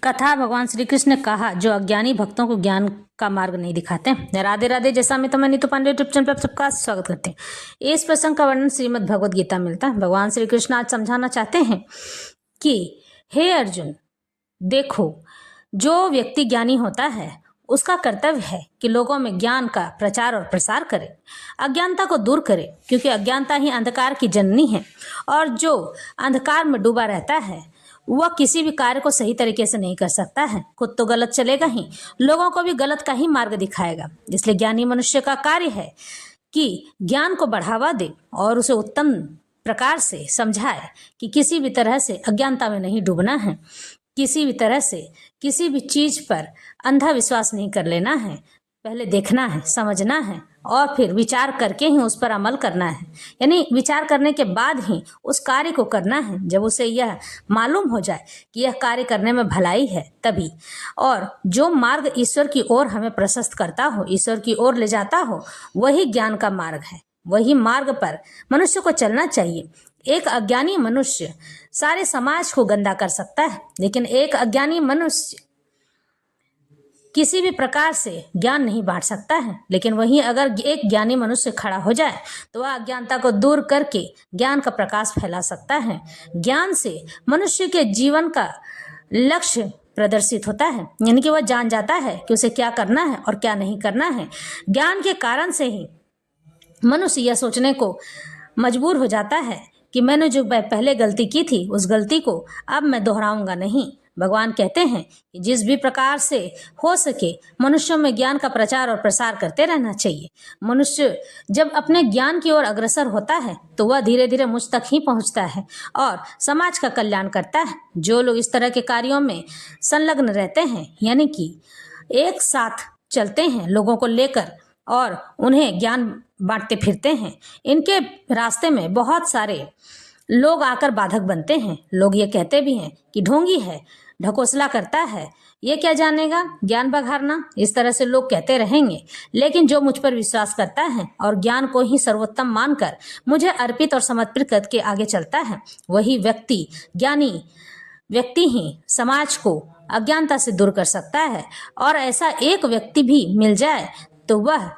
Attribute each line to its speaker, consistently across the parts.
Speaker 1: कथा भगवान श्री कृष्ण ने कहा जो अज्ञानी भक्तों को ज्ञान का मार्ग नहीं दिखाते। राधे राधे। जैसा मैं तुम्हें नीतू पांडे यूट्यूब चैनल पर सबका स्वागत करते हैं। इस प्रसंग का वर्णन श्रीमद् भगवद गीता मिलता है। भगवान श्री कृष्ण आज समझाना चाहते हैं कि हे अर्जुन, देखो, जो व्यक्ति ज्ञानी होता है उसका कर्तव्य है कि लोगों में ज्ञान का प्रचार और प्रसार करे, अज्ञानता को दूर करे, क्योंकि अज्ञानता ही अंधकार की जननी है। और जो अंधकार में डूबा रहता है वह किसी भी कार्य को सही तरीके से नहीं कर सकता है। खुद तो गलत चलेगा ही, लोगों को भी गलत का ही मार्ग दिखाएगा। इसलिए ज्ञानी मनुष्य का कार्य है कि ज्ञान को बढ़ावा दे और उसे उत्तम प्रकार से समझाए कि किसी भी तरह से अज्ञानता में नहीं डूबना है, किसी भी तरह से किसी भी चीज पर अंधा विश्वास नहीं कर लेना है। पहले देखना है, समझना है और फिर विचार करके ही उस पर अमल करना है। यानी विचार करने के बाद ही उस कार्य को करना है। जब उसे यह मालूम हो जाए कि यह कार्य करने में भलाई है तभी। और जो मार्ग ईश्वर की ओर हमें प्रशस्त करता हो, ईश्वर की ओर ले जाता हो, वही ज्ञान का मार्ग है। वही मार्ग पर मनुष्य को चलना चाहिए। एक अज्ञानी मनुष्य सारे समाज को गंदा कर सकता है, लेकिन एक अज्ञानी मनुष्य किसी भी प्रकार से ज्ञान नहीं बांट सकता है। लेकिन वहीं अगर एक ज्ञानी मनुष्य खड़ा हो जाए तो वह अज्ञानता को दूर करके ज्ञान का प्रकाश फैला सकता है। ज्ञान से मनुष्य के जीवन का लक्ष्य प्रदर्शित होता है, यानी कि वह जान जाता है कि उसे क्या करना है और क्या नहीं करना है। ज्ञान के कारण से ही मनुष्य यह सोचने को मजबूर हो जाता है कि मैंने जो पहले गलती की थी उस गलती को अब मैं दोहराऊंगा नहीं। भगवान कहते हैं कि जिस भी प्रकार से हो सके मनुष्यों में ज्ञान का प्रचार और प्रसार करते रहना चाहिए। मनुष्य जब अपने ज्ञान की ओर अग्रसर होता है तो वह धीरे धीरे मुझ तक ही पहुंचता है और समाज का कल्याण करता है। जो लोग इस तरह के कार्यों में संलग्न रहते हैं, यानी कि एक साथ चलते हैं लोगों को लेकर और उन्हें ज्ञान बांटते फिरते हैं, इनके रास्ते में बहुत सारे लोग आकर बाधक बनते हैं। लोग ये कहते भी हैं कि ढोंगी है, ढकोसला करता है, ये क्या जानेगा ज्ञान बघारना। इस तरह से लोग कहते रहेंगे। लेकिन जो मुझ पर विश्वास करता है और ज्ञान को ही सर्वोत्तम मानकर मुझे अर्पित और समर्पित करके आगे चलता है, वही व्यक्ति, ज्ञानी व्यक्ति ही समाज को अज्ञानता से दूर कर सकता है। और ऐसा एक व्यक्ति भी मिल जाए तो वह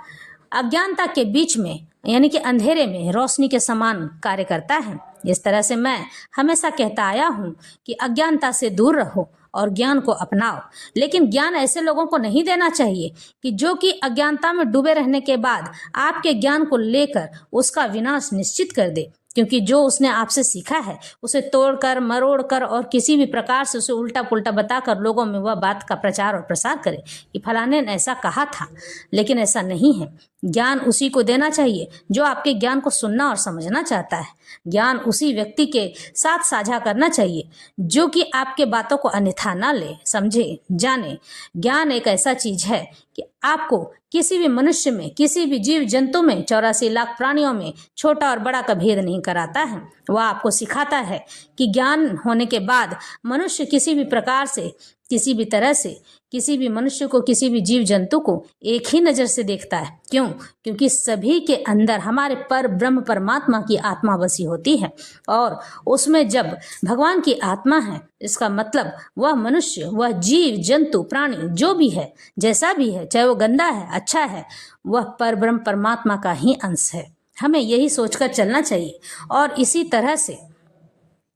Speaker 1: अज्ञानता के बीच में, यानी कि अंधेरे में रोशनी के समान कार्य करता है। इस तरह से मैं हमेशा कहता आया हूँ कि अज्ञानता से दूर रहो और ज्ञान को अपनाओ। लेकिन ज्ञान ऐसे लोगों को नहीं देना चाहिए कि जो कि अज्ञानता में डूबे रहने के बाद आपके ज्ञान को लेकर उसका विनाश निश्चित कर दे। क्योंकि जो उसने आपसे सीखा है उसे तोड़कर, मरोड़कर और किसी भी प्रकार से उसे उल्टा पुल्टा बताकर लोगों में वह बात का प्रचार और प्रसार करे कि फलाने ने ऐसा कहा था। लेकिन ऐसा नहीं है। ज्ञान उसी को देना चाहिए जो आपके ज्ञान को सुनना और समझना चाहता है। ज्ञान उसी व्यक्ति के साथ साझा करना चाहिए जो कि आपके बातों को अन्यथा ना ले, समझे, जाने। ज्ञान एक ऐसा चीज है कि आपको किसी भी मनुष्य में, किसी भी जीव जंतु में, 84 लाख प्राणियों में छोटा और बड़ा का भेद नहीं कराता है। वह आपको सिखाता है कि ज्ञान होने के बाद मनुष्य किसी भी प्रकार से, किसी भी तरह से किसी भी मनुष्य को, किसी भी जीव जंतु को एक ही नज़र से देखता है। क्यों? क्योंकि सभी के अंदर हमारे पर ब्रह्म परमात्मा की आत्मा बसी होती है। और उसमें जब भगवान की आत्मा है, इसका मतलब वह मनुष्य, वह जीव जंतु प्राणी जो भी है, जैसा भी है, चाहे वो गंदा है, अच्छा है, वह पर ब्रह्म परमात्मा का ही अंश है। हमें यही सोचकर चलना चाहिए और इसी तरह से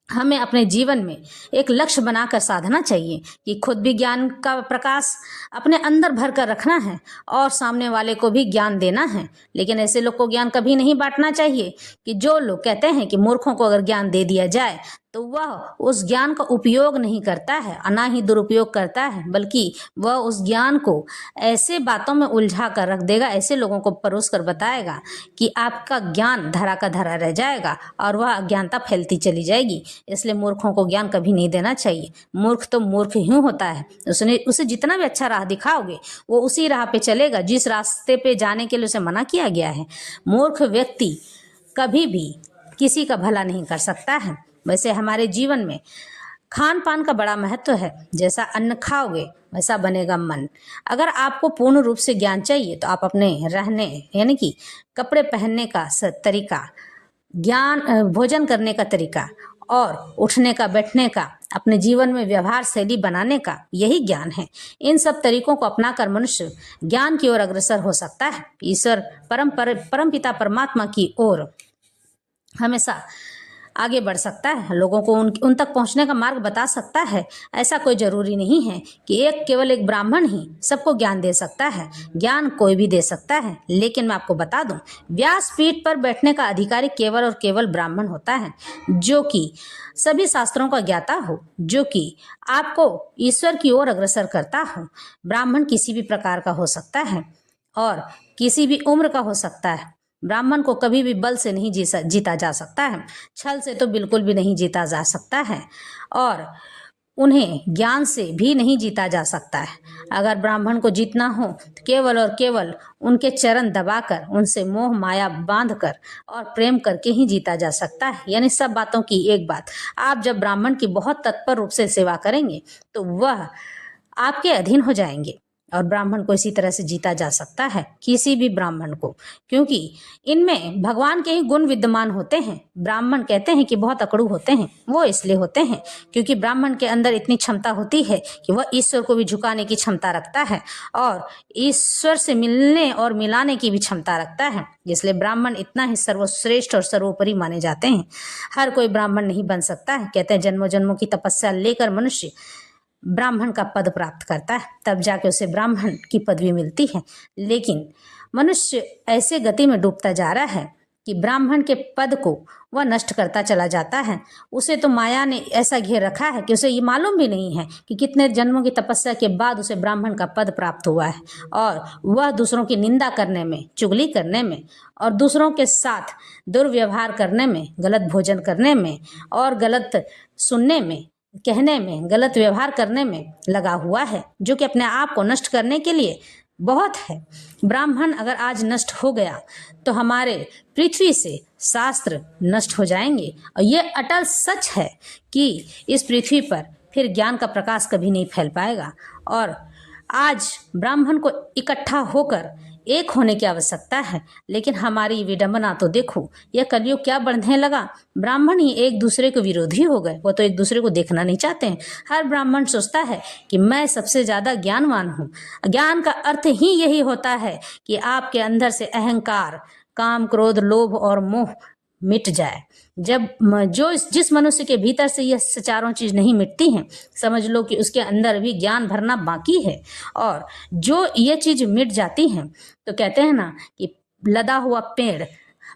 Speaker 1: हमें अपने जीवन में एक लक्ष्य बनाकर साधना चाहिए कि खुद भी ज्ञान का प्रकाश अपने अंदर भर कर रखना है और सामने वाले को भी ज्ञान देना है। लेकिन ऐसे लोग को ज्ञान कभी नहीं बांटना चाहिए कि जो लोग कहते हैं कि मूर्खों को अगर ज्ञान दे दिया जाए तो वह उस ज्ञान का उपयोग नहीं करता है और ना ही दुरुपयोग करता है, बल्कि वह उस ज्ञान को ऐसे बातों में उलझा कर रख देगा, ऐसे लोगों को परोस कर बताएगा कि आपका ज्ञान धरा का धरा रह जाएगा और वह अज्ञानता फैलती चली जाएगी। इसलिए मूर्खों को ज्ञान कभी नहीं देना चाहिए। मूर्ख तो मूर्ख ही होता है। उसे जितना भी अच्छा राह दिखाओगे वो उसी राह पे चलेगा जिस रास्ते पे जाने के लिए उसे मना किया गया है। मूर्ख व्यक्ति कभी भी किसी का भला नहीं कर सकता है। वैसे हमारे जीवन में खान पान का बड़ा महत्व है। जैसा अन्न खाओगे वैसा बनेगा मन। अगर आपको पूर्ण रूप से ज्ञान चाहिए तो आप अपने रहने, यानी कि कपड़े पहनने का तरीका, ज्ञान, भोजन करने का तरीका और उठने का, बैठने का, अपने जीवन में व्यवहार शैली बनाने का, यही ज्ञान है। इन सब तरीकों को अपनाकर मनुष्य ज्ञान की ओर अग्रसर हो सकता है। ईश्वर परम पिता परमात्मा की ओर हमेशा आगे बढ़ सकता है, लोगों को उन तक पहुंचने का मार्ग बता सकता है। ऐसा कोई जरूरी नहीं है कि केवल एक ब्राह्मण ही सबको ज्ञान दे सकता है। ज्ञान कोई भी दे सकता है, लेकिन मैं आपको बता दूं, व्यासपीठ पर बैठने का अधिकारी केवल और केवल ब्राह्मण होता है, जो कि सभी शास्त्रों का ज्ञाता हो, जो कि आपको ईश्वर की ओर अग्रसर करता हो। ब्राह्मण किसी भी प्रकार का हो सकता है और किसी भी उम्र का हो सकता है। ब्राह्मण को कभी भी बल से नहीं जीता जा सकता है, छल से तो बिल्कुल भी नहीं जीता जा सकता है, और उन्हें ज्ञान से भी नहीं जीता जा सकता है। अगर ब्राह्मण को जीतना हो तो केवल और केवल उनके चरण दबाकर, उनसे मोह माया बांधकर और प्रेम करके ही जीता जा सकता है। यानी सब बातों की एक बात, आप जब ब्राह्मण की बहुत तत्पर रूप से सेवा करेंगे तो वह आपके अधीन हो जाएंगे, और ब्राह्मण को इसी तरह से जीता जा सकता है, किसी भी ब्राह्मण को, क्योंकि इनमें भगवान के ही गुण विद्यमान होते हैं। ब्राह्मण कहते हैं कि बहुत अकड़ू होते हैं, वो इसलिए होते हैं क्योंकि ब्राह्मण के अंदर इतनी क्षमता होती है कि वह ईश्वर को भी झुकाने की क्षमता रखता है और ईश्वर से मिलने और मिलाने की भी क्षमता रखता है। इसलिए ब्राह्मण इतना ही सर्वश्रेष्ठ और सर्वोपरि माने जाते हैं। हर कोई ब्राह्मण नहीं बन सकता है। कहते हैं जन्मों जन्मों की तपस्या लेकर मनुष्य ब्राह्मण का पद प्राप्त करता है, तब जाके उसे ब्राह्मण की पदवी मिलती है। लेकिन मनुष्य ऐसे गति में डूबता जा रहा है कि ब्राह्मण के पद को वह नष्ट करता चला जाता है। उसे तो माया ने ऐसा घेर रखा है कि उसे ये मालूम भी नहीं है कि कितने जन्मों की तपस्या के बाद उसे ब्राह्मण का पद प्राप्त हुआ है, और वह दूसरों की निंदा करने में, चुगली करने में और दूसरों के साथ दुर्व्यवहार करने में, गलत भोजन करने में और गलत सुनने में, कहने में, गलत व्यवहार करने में लगा हुआ है, जो कि अपने आप को नष्ट करने के लिए बहुत है। ब्राह्मण अगर आज नष्ट हो गया तो हमारे पृथ्वी से शास्त्र नष्ट हो जाएंगे, और ये अटल सच है कि इस पृथ्वी पर फिर ज्ञान का प्रकाश कभी नहीं फैल पाएगा। और आज ब्राह्मण को इकट्ठा होकर एक होने की आवश्यकता है, लेकिन हमारी विडंबना तो देखो, यह कलयुग क्या बढ़ने लगा। ब्राह्मण ही एक दूसरे के विरोधी हो गए, वो तो एक दूसरे को देखना नहीं चाहते हैं। हर ब्राह्मण सोचता है कि मैं सबसे ज़्यादा ज्ञानवान हूँ। ज्ञान का अर्थ ही यही होता है कि आपके अंदर से अहंकार, काम, क्रोध, लोभ और मोह मिट जाए। जब जिस मनुष्य के भीतर से यह चारों चीज नहीं मिटती हैं, समझ लो कि उसके अंदर भी ज्ञान भरना बाकी है। और जो ये चीज मिट जाती हैं तो कहते हैं ना कि लदा हुआ पेड़,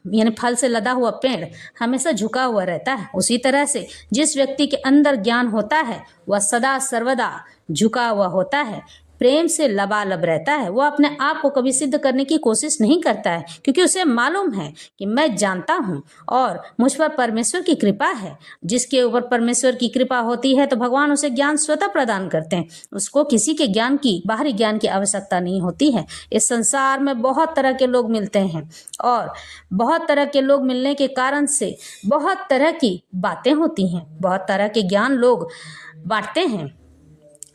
Speaker 1: यानी फल से लदा हुआ पेड़ हमेशा झुका हुआ रहता है। उसी तरह से जिस व्यक्ति के अंदर ज्ञान होता है वह सदा सर्वदा झुका हुआ होता है, प्रेम से लबालब रहता है। वो अपने आप को कभी सिद्ध करने की कोशिश नहीं करता है, क्योंकि उसे मालूम है कि मैं जानता हूँ और मुझ पर परमेश्वर की कृपा है। जिसके ऊपर परमेश्वर की कृपा होती है तो भगवान उसे ज्ञान स्वतः प्रदान करते हैं। उसको किसी के ज्ञान की, बाहरी ज्ञान की आवश्यकता नहीं होती है। इस संसार में बहुत तरह के लोग मिलते हैं और बहुत तरह के लोग मिलने के कारण से बहुत तरह की बातें होती हैं, बहुत तरह के ज्ञान लोग बांटते हैं।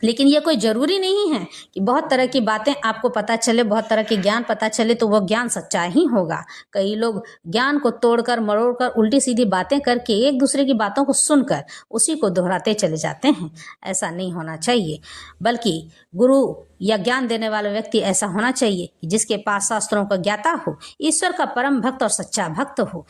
Speaker 1: लेकिन ये कोई ज़रूरी नहीं है कि बहुत तरह की बातें आपको पता चले, बहुत तरह के ज्ञान पता चले तो वो ज्ञान सच्चा ही होगा। कई लोग ज्ञान को तोड़कर मरोड़कर उल्टी सीधी बातें करके एक दूसरे की बातों को सुनकर उसी को दोहराते चले जाते हैं। ऐसा नहीं होना चाहिए, बल्कि गुरु या ज्ञान देने वाला व्यक्ति ऐसा होना चाहिए कि जिसके पास शास्त्रों का ज्ञाता हो, ईश्वर का परम भक्त और सच्चा भक्त हो।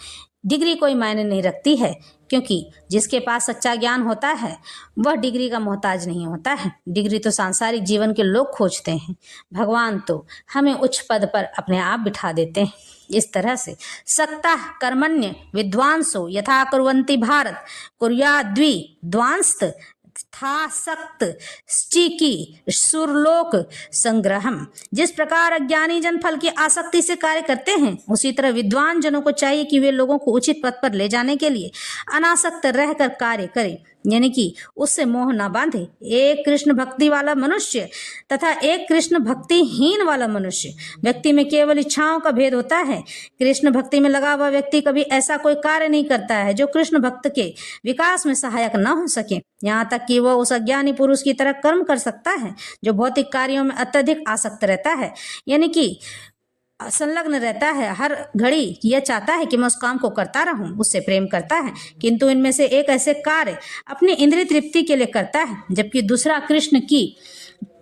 Speaker 1: डिग्री कोई मायने नहीं रखती है, क्योंकि जिसके पास सच्चा ज्ञान होता है वह डिग्री का मोहताज नहीं होता है। डिग्री तो सांसारिक जीवन के लोग खोजते हैं, भगवान तो हमें उच्च पद पर अपने आप बिठा देते हैं। इस तरह से सक्ता कर्मण्य विद्वांसो यथा कुर्वन्ति भारत कुर्याद्वि द्वांस्त था सक्त की सुरलोक संग्रहम। जिस प्रकार अज्ञानी जन फल की आसक्ति से कार्य करते हैं, उसी तरह विद्वान जनों को चाहिए कि वे लोगों को उचित पथ पर ले जाने के लिए अनासक्त रहकर कार्य करें, यानी कि उससे मोह ना बांधे। एक कृष्ण भक्ति वाला मनुष्य तथा एक कृष्ण भक्तिहीन वाला मनुष्य, व्यक्ति में केवल इच्छाओं का भेद होता है। कृष्ण भक्ति में लगा हुआ व्यक्ति कभी ऐसा कोई कार्य नहीं करता है जो कृष्ण भक्त के विकास में सहायक न हो सके। यहाँ तक कि वह उस अज्ञानी पुरुष की तरह कर्म कर सकता है जो भौतिक कार्यों में अत्यधिक आसक्त रहता है। यानी कि संलग्न रहता है, हर घड़ी यह चाहता है कि मैं उस काम को करता रहूं, उससे प्रेम करता है, किंतु इनमें से एक ऐसे कार्य अपनी इंद्रिय तृप्ति के लिए करता है, जबकि दूसरा कृष्ण की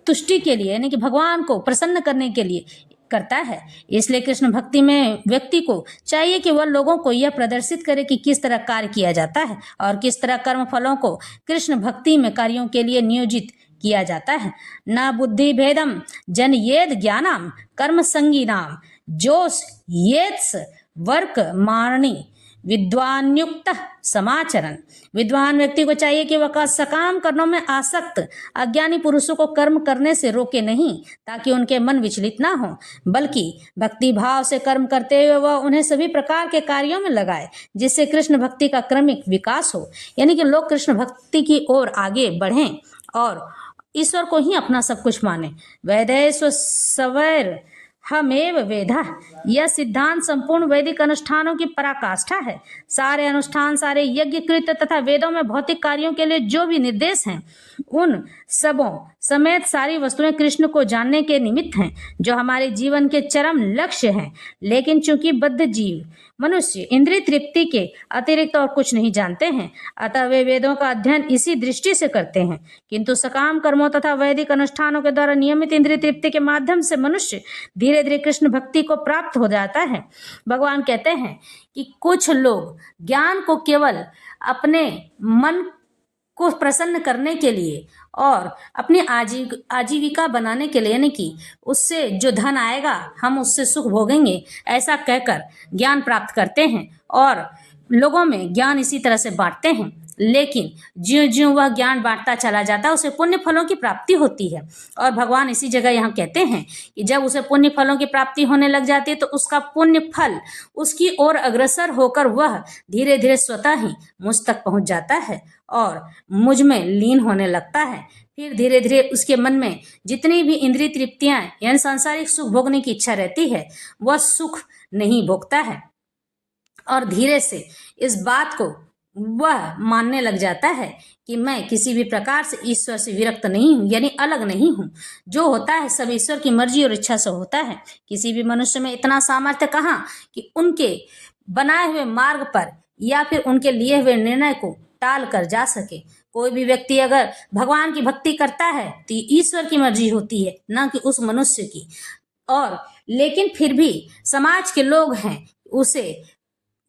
Speaker 1: तुष्टि के लिए, यानी कि भगवान को प्रसन्न करने के लिए करता है। इसलिए कृष्ण भक्ति में व्यक्ति को चाहिए कि वह लोगों को यह प्रदर्शित करे कि किस तरह कार्य किया जाता है और किस तरह कर्म फलों को कृष्ण भक्ति में कार्यों के लिए नियोजित किया जाता है। न बुद्धि भेदम जनयेद ज्ञानम कर्म संगीनाम जोश येत्स वर्क मारणी विद्वान्युक्त समाचरण। विद्वान व्यक्ति को चाहिए कि वह सकाम कर्मों में आसक्त अज्ञानी पुरुषों को कर्म करने से रोके नहीं, ताकि उनके मन विचलित ना हो, बल्कि भक्ति भाव से कर्म करते हुए वह उन्हें सभी प्रकार के कार्यों में लगाए, जिससे कृष्ण भक्ति का क्रमिक विकास हो, यानी कि लोग कृष्ण भक्ति की ओर आगे बढ़ें और ईश्वर को ही अपना सब कुछ माने। वैदेश्व सवैर हमेव वेदा, यह सिद्धांत संपूर्ण वैदिक अनुष्ठानों की पराकाष्ठा है। सारे अनुष्ठान, सारे यज्ञ कृत्य तथा वेदों में भौतिक कार्यों के लिए जो भी निर्देश हैं, उन सबों समेत सारी वस्तुएं कृष्ण को जानने के निमित्त हैं, जो हमारे जीवन के चरम लक्ष्य हैं। लेकिन चूंकि बद्ध जीव मनुष्य इंद्रिय तृप्ति के अतिरिक्त और कुछ नहीं जानते हैं, अतः वे वेदों का अध्ययन इसी दृष्टि से करते हैं। किंतु सकाम कर्मों तथा वैदिक अनुष्ठानों के द्वारा नियमित इंद्रिय तृप्ति के माध्यम से मनुष्य धीरे धीरे कृष्ण भक्ति को प्राप्त हो जाता है। भगवान कहते हैं कि कुछ लोग ज्ञान को केवल अपने मन को प्रसन्न करने के लिए और अपनी आजीविका बनाने के लिए, यानी कि उससे जो धन आएगा हम उससे सुख भोगेंगे, ऐसा कहकर ज्ञान प्राप्त करते हैं और लोगों में ज्ञान इसी तरह से बांटते हैं। लेकिन ज्यों ज्यों वह ज्ञान बांटता चला जाता है, उसे पुण्य फलों की प्राप्ति होती है। और भगवान इसी जगह यहाँ कहते हैं कि जब उसे पुण्य फलों की प्राप्ति होने लग जाती है, तो उसका पुण्य फल उसकी ओर अग्रसर होकर वह धीरे धीरे स्वतः ही मुझ तक पहुंच जाता है और मुझ में लीन होने लगता है। फिर धीरे धीरे उसके मन में जितनी भी इंद्रिय तृप्तियां यानी सांसारिक सुख भोगने की इच्छा रहती है, वह सुख नहीं भोगता है और धीरे से इस बात को वह मानने लग जाता है कि मैं किसी भी प्रकार से ईश्वर से विरक्त नहीं हूँ, यानी अलग नहीं हूँ। जो होता है सब ईश्वर की मर्जी और इच्छा से होता है। किसी भी मनुष्य में इतना सामर्थ्य कहाँ कि उनके बनाए हुए मार्ग पर या फिर उनके लिए हुए निर्णय को टाल कर जा सके। कोई भी व्यक्ति अगर भगवान की भक्ति करता है तो ईश्वर की मर्जी होती है, ना कि उस मनुष्य की। और लेकिन फिर भी समाज के लोग हैं उसे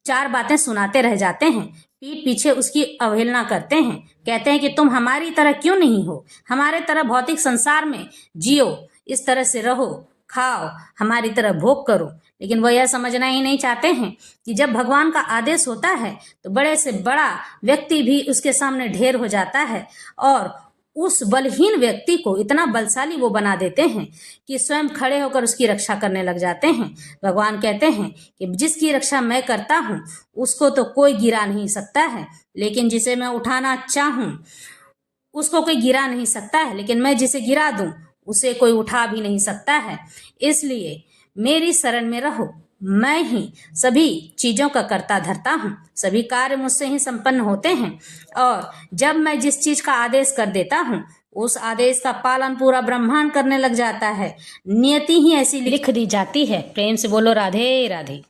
Speaker 1: चार बातें सुनाते रह जाते हैं, पीठ पीछे उसकी अवहेलना करते हैं, कहते हैं कि तुम हमारी तरह क्यों नहीं हो, हमारे तरह भौतिक संसार में जियो, इस तरह से रहो, खाओ, हमारी तरह भोग करो। लेकिन वह यह समझना ही नहीं चाहते हैं कि जब भगवान का आदेश होता है तो बड़े से बड़ा व्यक्ति भी उसके सामने ढेर हो जाता है और उस बलहीन व्यक्ति को इतना बलशाली वो बना देते हैं कि स्वयं खड़े होकर उसकी रक्षा करने लग जाते हैं। भगवान कहते हैं कि जिसकी रक्षा मैं करता हूँ उसको तो कोई गिरा नहीं सकता है, लेकिन जिसे मैं उठाना चाहूँ उसको कोई गिरा नहीं सकता है, लेकिन मैं जिसे गिरा दूँ उसे कोई उठा भी नहीं सकता है। इसलिए मेरी शरण में रहो, मैं ही सभी चीज़ों का कर्ता धर्ता हूँ, सभी कार्य मुझसे ही संपन्न होते हैं और जब मैं जिस चीज़ का आदेश कर देता हूँ उस आदेश का पालन पूरा ब्रह्मांड करने लग जाता है। नियति ही ऐसी लिख दी जाती है। प्रेम से बोलो राधे राधे।